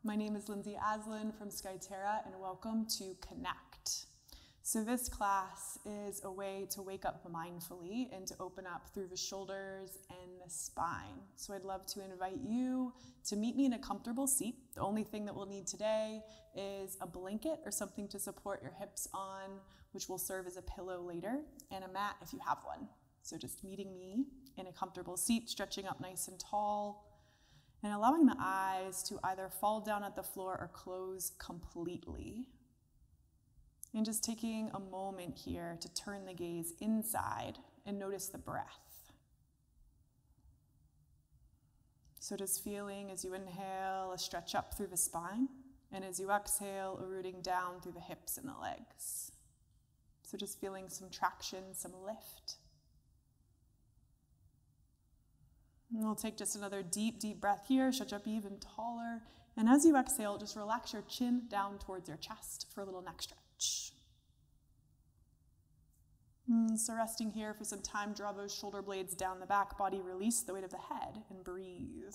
My name is Lindsay Aslin from Skyterra, and welcome to Connect. So this class is a way to wake up mindfully and to open up through the shoulders and the spine. So I'd love to invite you to meet me in a comfortable seat. The only thing that we'll need today is a blanket or something to support your hips on, which will serve as a pillow later, and a mat if you have one. So just meeting me in a comfortable seat, stretching up nice and tall, and allowing the eyes to either fall down at the floor or close completely. And just taking a moment here to turn the gaze inside and notice the breath. So just feeling as you inhale, a stretch up through the spine, and as you exhale, a rooting down through the hips and the legs. So just feeling some traction, some lift. And we'll take just another deep, deep breath here, stretch up even taller. And as you exhale, just relax your chin down towards your chest for a little neck stretch. So resting here for some time, draw those shoulder blades down the back body, release the weight of the head, and breathe.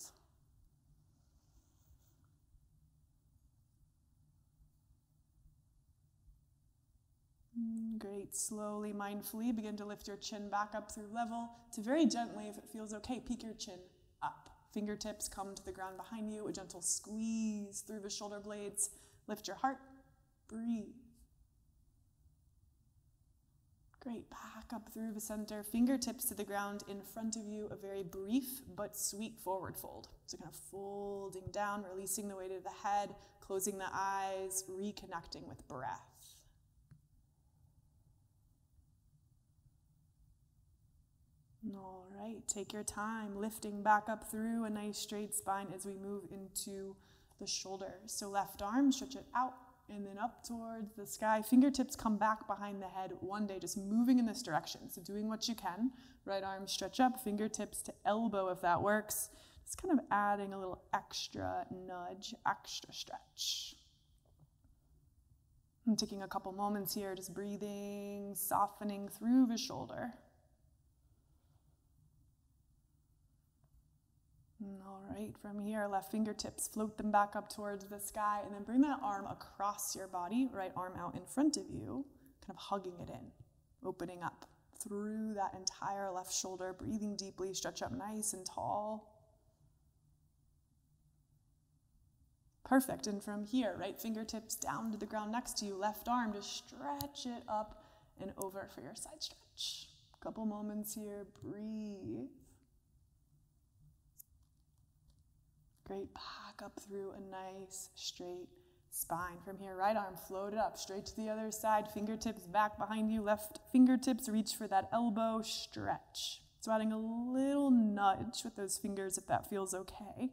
Great. Slowly, mindfully, begin to lift your chin back up through level to very gently, if it feels okay, peek your chin up. Fingertips come to the ground behind you, a gentle squeeze through the shoulder blades. Lift your heart, breathe. Great. Back up through the center, fingertips to the ground in front of you, a very brief but sweet forward fold. So kind of folding down, releasing the weight of the head, closing the eyes, reconnecting with breath. All right, take your time, lifting back up through a nice straight spine as we move into the shoulders. So left arm, stretch it out and then up towards the sky. Fingertips come back behind the head one day, just moving in this direction. So doing what you can. Right arm, stretch up, fingertips to elbow if that works. Just kind of adding a little extra nudge, extra stretch. I'm taking a couple moments here, just breathing, softening through the shoulder. All right, from here, left fingertips, float them back up towards the sky, and then bring that arm across your body, right arm out in front of you, kind of hugging it in, opening up through that entire left shoulder, breathing deeply, stretch up nice and tall. Perfect, and from here, right fingertips down to the ground next to you, left arm, just stretch it up and over for your side stretch. Couple moments here, breathe. Great, back up through a nice straight spine. From here, right arm floated up, straight to the other side, fingertips back behind you, left fingertips reach for that elbow, stretch. So adding a little nudge with those fingers if that feels okay.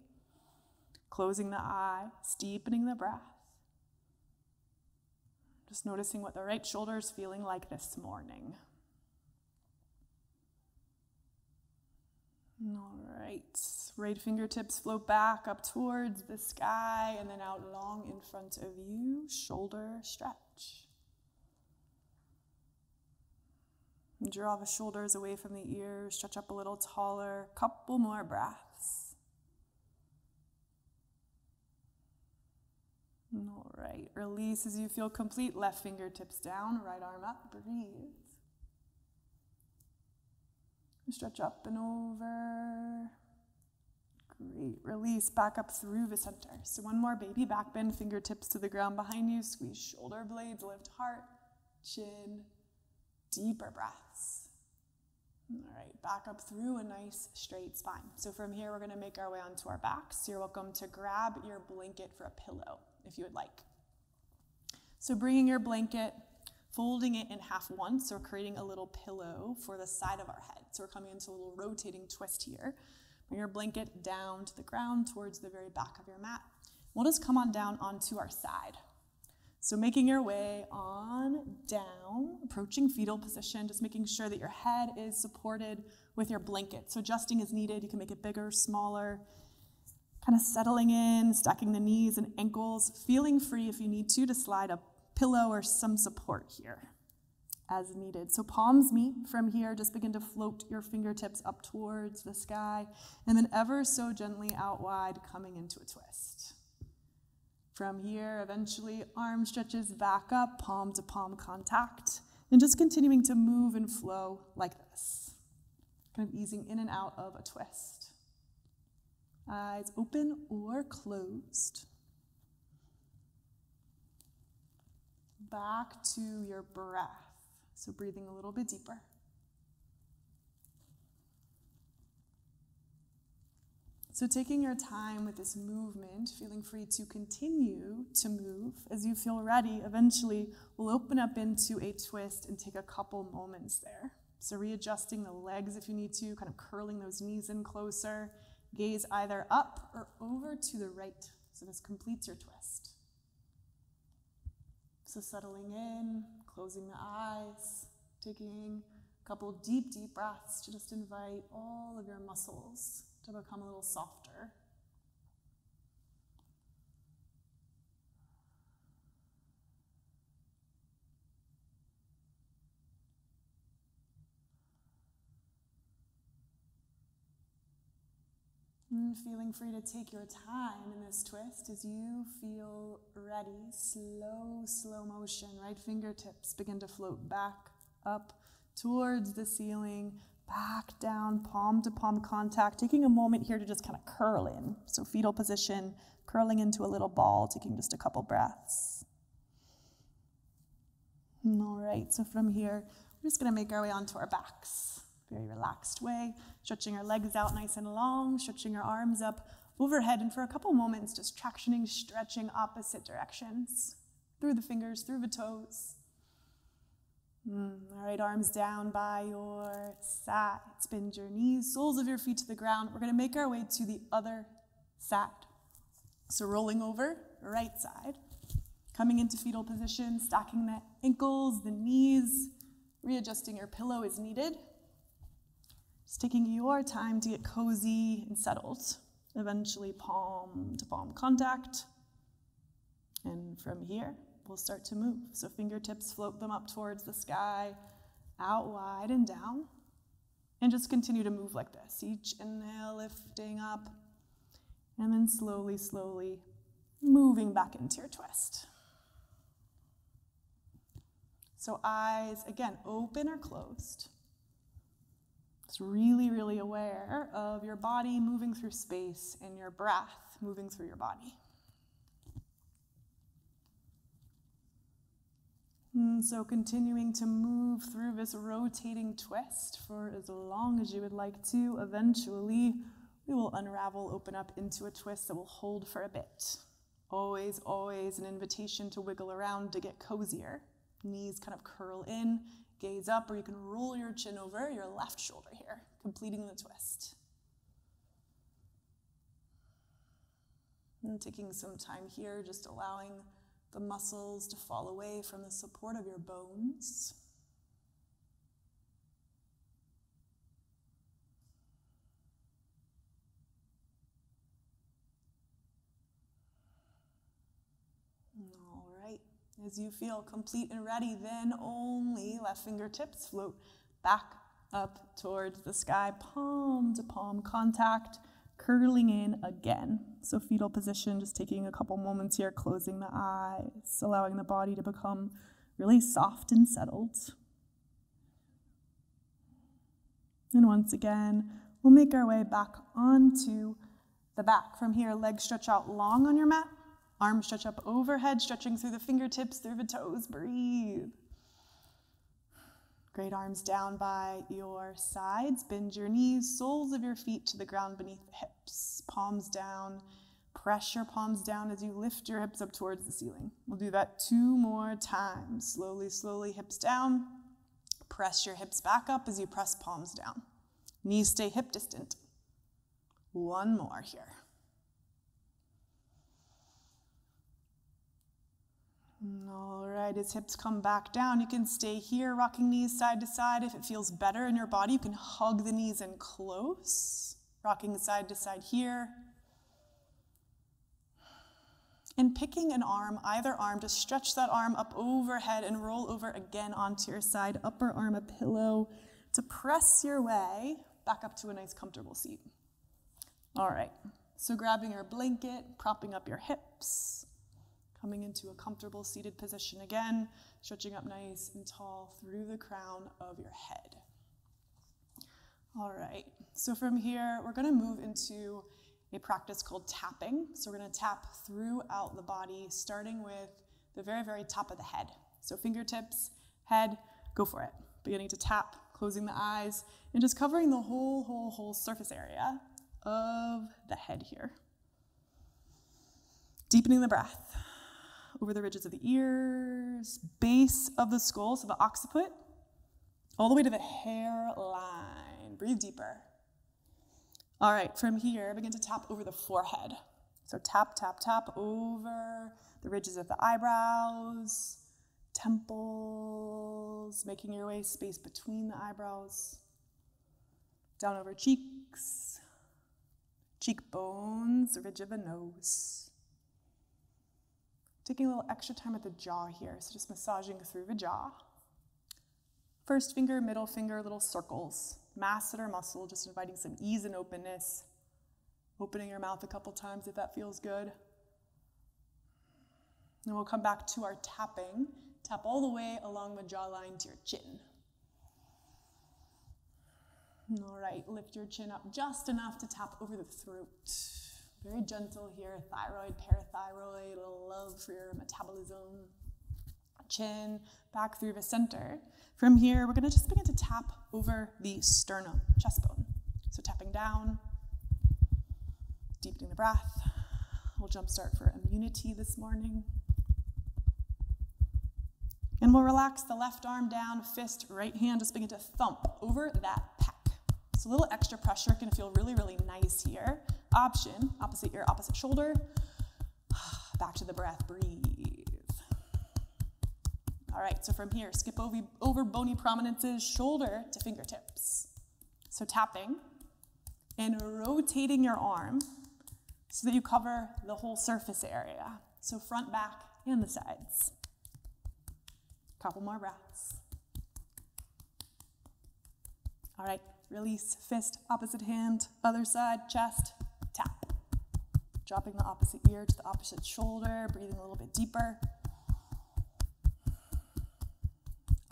Closing the eyes, deepening the breath. Just noticing what the right shoulder is feeling like this morning. All right, right fingertips float back up towards the sky and then out long in front of you, shoulder stretch. Draw the shoulders away from the ears, stretch up a little taller, couple more breaths. All right, release as you feel complete, left fingertips down, right arm up, breathe. Stretch up and over. Great. Release back up through the center. So one more baby back bend, fingertips to the ground behind you. Squeeze shoulder blades, lift heart, chin, deeper breaths. All right, back up through a nice straight spine. So from here, we're going to make our way onto our backs. You're welcome to grab your blanket for a pillow if you would like. So bringing your blanket, folding it in half once, so we're creating a little pillow for the side of our head. So we're coming into a little rotating twist here. Bring your blanket down to the ground towards the very back of your mat. We'll just come on down onto our side. So making your way on down, approaching fetal position, just making sure that your head is supported with your blanket. So adjusting as needed. You can make it bigger, smaller, kind of settling in, stacking the knees and ankles, feeling free if you need to slide a pillow or some support here as needed. So palms meet from here. Just begin to float your fingertips up towards the sky and then ever so gently out wide, coming into a twist. From here, eventually, arm stretches back up, palm to palm contact, and just continuing to move and flow like this. Kind of easing in and out of a twist. Eyes open or closed. Back to your breath. So breathing a little bit deeper. So taking your time with this movement, feeling free to continue to move. As you feel ready, eventually we'll open up into a twist and take a couple moments there. So readjusting the legs if you need to, kind of curling those knees in closer. Gaze either up or over to the right. So this completes your twist. So settling in, closing the eyes, taking a couple deep, deep breaths to just invite all of your muscles to become a little softer. And feeling free to take your time in this twist as you feel ready. Slow motion. Right fingertips begin to float back up towards the ceiling, back down, palm to palm contact. Taking a moment here to just kind of curl in. So fetal position, curling into a little ball, taking just a couple breaths. All right, so from here, we're just going to make our way onto our backs. Very relaxed way, stretching our legs out nice and long, stretching our arms up overhead, and for a couple moments, just tractioning, stretching opposite directions, through the fingers, through the toes. All right, arms down by your sides, bend your knees, soles of your feet to the ground. We're gonna make our way to the other side. So rolling over, right side, coming into fetal position, stacking the ankles, the knees, readjusting your pillow as needed. Just taking your time to get cozy and settled. Eventually palm to palm contact. And from here, we'll start to move. So fingertips, float them up towards the sky, out wide and down. And just continue to move like this. Each inhale, lifting up. And then slowly moving back into your twist. So eyes, again, open or closed. Just really aware of your body moving through space and your breath moving through your body. And so continuing to move through this rotating twist for as long as you would like to. Eventually, we will unravel, open up into a twist that will hold for a bit. Always an invitation to wiggle around to get cozier. Knees kind of curl in. Gaze up, or you can roll your chin over your left shoulder here, completing the twist. And taking some time here, just allowing the muscles to fall away from the support of your bones. As you feel complete and ready, then only left fingertips float back up towards the sky, palm to palm contact, curling in again. So fetal position, just taking a couple moments here, closing the eyes, allowing the body to become really soft and settled. And once again, we'll make our way back onto the back. From here, legs stretch out long on your mat. Arms stretch up overhead, stretching through the fingertips, through the toes. Breathe. Great, arms down by your sides. Bend your knees, soles of your feet to the ground beneath the hips. Palms down. Press your palms down as you lift your hips up towards the ceiling. We'll do that 2 more times. Slowly, hips down. Press your hips back up as you press palms down. Knees stay hip distant. 1 more here. All right, as hips come back down, you can stay here, rocking knees side to side. If it feels better in your body, you can hug the knees in close, rocking side to side here. And picking an arm, either arm, just stretch that arm up overhead and roll over again onto your side, upper arm a pillow, to press your way back up to a nice comfortable seat. All right, so grabbing your blanket, propping up your hips. Coming into a comfortable seated position again, stretching up nice and tall through the crown of your head. All right, so from here, we're gonna move into a practice called tapping. So we're gonna tap throughout the body, starting with the very, very top of the head. So fingertips, head, go for it. Beginning to tap, closing the eyes, and just covering the whole surface area of the head here. Deepening the breath over the ridges of the ears, base of the skull, so the occiput, all the way to the hairline. Breathe deeper. All right, from here, begin to tap over the forehead. So tap, tap, tap over the ridges of the eyebrows, temples, making your way space between the eyebrows, down over cheeks, cheekbones, the ridge of the nose. Taking a little extra time at the jaw here, so just massaging through the jaw. First finger, middle finger, little circles. Masseter muscle, just inviting some ease and openness. Opening your mouth a couple times if that feels good. And we'll come back to our tapping. Tap all the way along the jawline to your chin. All right, lift your chin up just enough to tap over the throat. Very gentle here, thyroid, parathyroid, a little love for your metabolism. Chin back through the center. From here, we're gonna just begin to tap over the sternum, chest bone. So tapping down, deepening the breath. We'll jumpstart for immunity this morning. And we'll relax the left arm down, fist, right hand, just begin to thump over that pec. So a little extra pressure can feel really, really nice here. Option, opposite ear, opposite shoulder. Back to the breath, breathe. All right, so from here, skip over bony prominences, shoulder to fingertips. So tapping and rotating your arm so that you cover the whole surface area. So front, back, and the sides. Couple more breaths. All right, release, fist, opposite hand, other side, chest, tap. Dropping the opposite ear to the opposite shoulder, breathing a little bit deeper.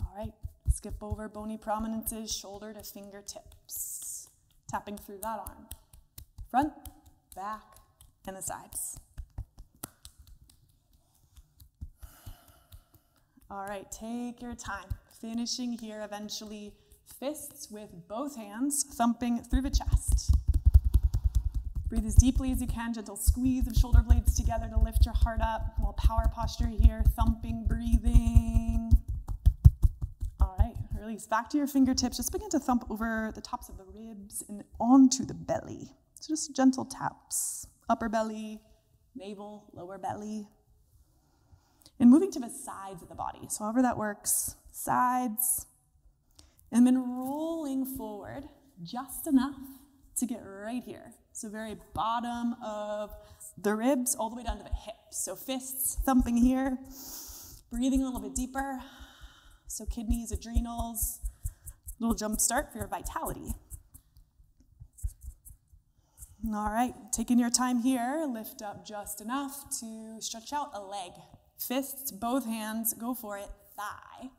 All right, skip over bony prominences, shoulder to fingertips. Tapping through that arm. Front, back, and the sides. All right, take your time. Finishing here, eventually, fists with both hands, thumping through the chest. Breathe as deeply as you can, gentle squeeze of shoulder blades together to lift your heart up. A little power posture here, thumping, breathing. All right, release back to your fingertips. Just begin to thump over the tops of the ribs and onto the belly. So just gentle taps. Upper belly, navel, lower belly. And moving to the sides of the body. So however that works, sides. And then rolling forward just enough to get right here. So very bottom of the ribs all the way down to the hips. So fists thumping here, breathing a little bit deeper. So kidneys, adrenals, little jump start for your vitality. All right, taking your time here, lift up just enough to stretch out a leg. Fists, both hands, go for it, thigh.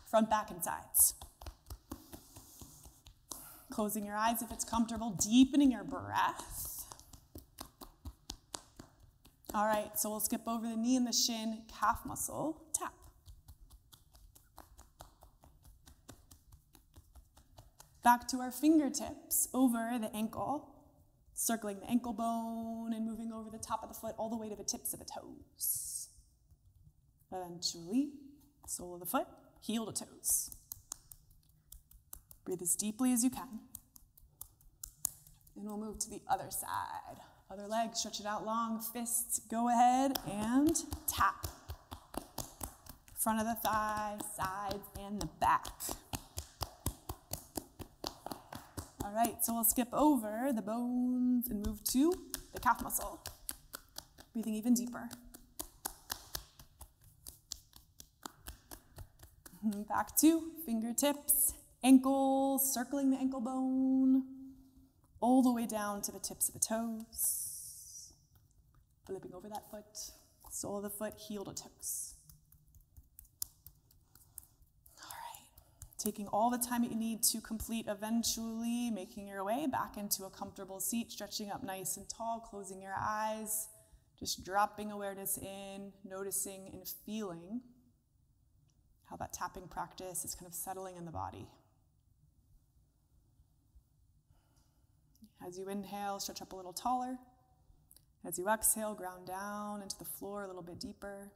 Front, back, and sides. Closing your eyes if it's comfortable, deepening your breath. All right, so we'll skip over the knee and the shin, calf muscle, tap. Back to our fingertips, over the ankle, circling the ankle bone and moving over the top of the foot all the way to the tips of the toes. Eventually, sole of the foot, heel to toes. Breathe as deeply as you can. And we'll move to the other side. Other leg, stretch it out long, fists, go ahead and tap. Front of the thigh, sides, and the back. All right, so we'll skip over the bones and move to the calf muscle. Breathing even deeper. Back to fingertips, ankles, circling the ankle bone, all the way down to the tips of the toes. Flipping over that foot, Sole of the foot, heel to toes. All right. Taking all the time that you need to complete, eventually making your way back into a comfortable seat, stretching up nice and tall, closing your eyes, just dropping awareness in, noticing and feeling how that tapping practice is kind of settling in the body. As you inhale, stretch up a little taller. As you exhale, ground down into the floor a little bit deeper.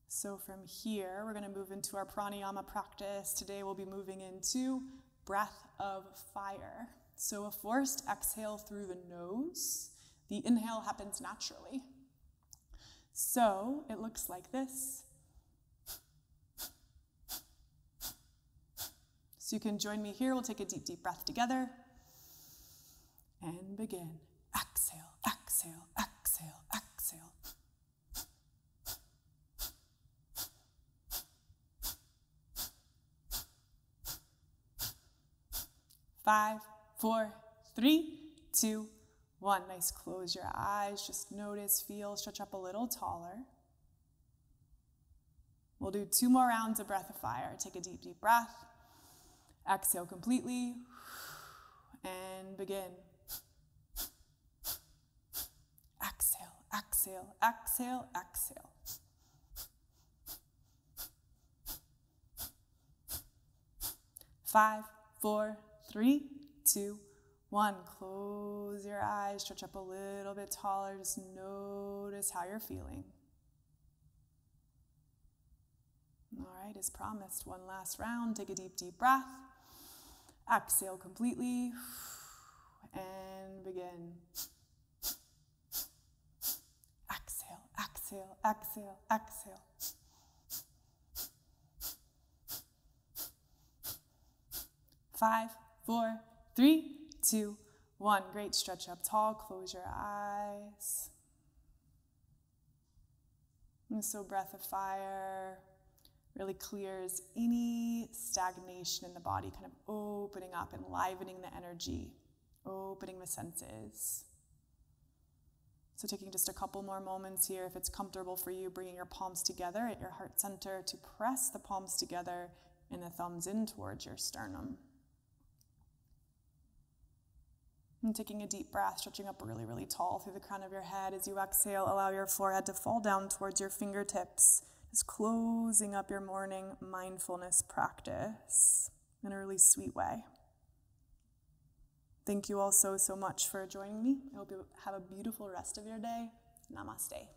So from here, we're going to move into our pranayama practice. Today we'll be moving into breath of fire. So a forced exhale through the nose. The inhale happens naturally. So it looks like this. So you can join me here. We'll take a deep, deep breath together. And begin. Exhale, exhale, exhale, exhale. 5, 4, 3, 2, 1. Nice, close your eyes. Just notice, feel, stretch up a little taller. We'll do 2 more rounds of breath of fire. Take a deep, deep breath. Exhale completely. And begin. Exhale, exhale, exhale, exhale. 5, 4, 3, 2, 1. Close your eyes, stretch up a little bit taller. Just notice how you're feeling. All right, as promised, 1 last round. Take a deep, deep breath. Exhale completely. And begin. Exhale, exhale, exhale, exhale. 5, 4, 3, 2, 1. Great, stretch up tall, close your eyes. And so breath of fire really clears any stagnation in the body, kind of opening up, enlivening the energy, opening the senses. So taking just a couple more moments here, if it's comfortable for you, bringing your palms together at your heart center to press the palms together and the thumbs in towards your sternum. And taking a deep breath, stretching up really, really tall through the crown of your head. As you exhale, allow your forehead to fall down towards your fingertips. Just closing up your morning mindfulness practice in a really sweet way. Thank you all so much for joining me. I hope you have a beautiful rest of your day. Namaste.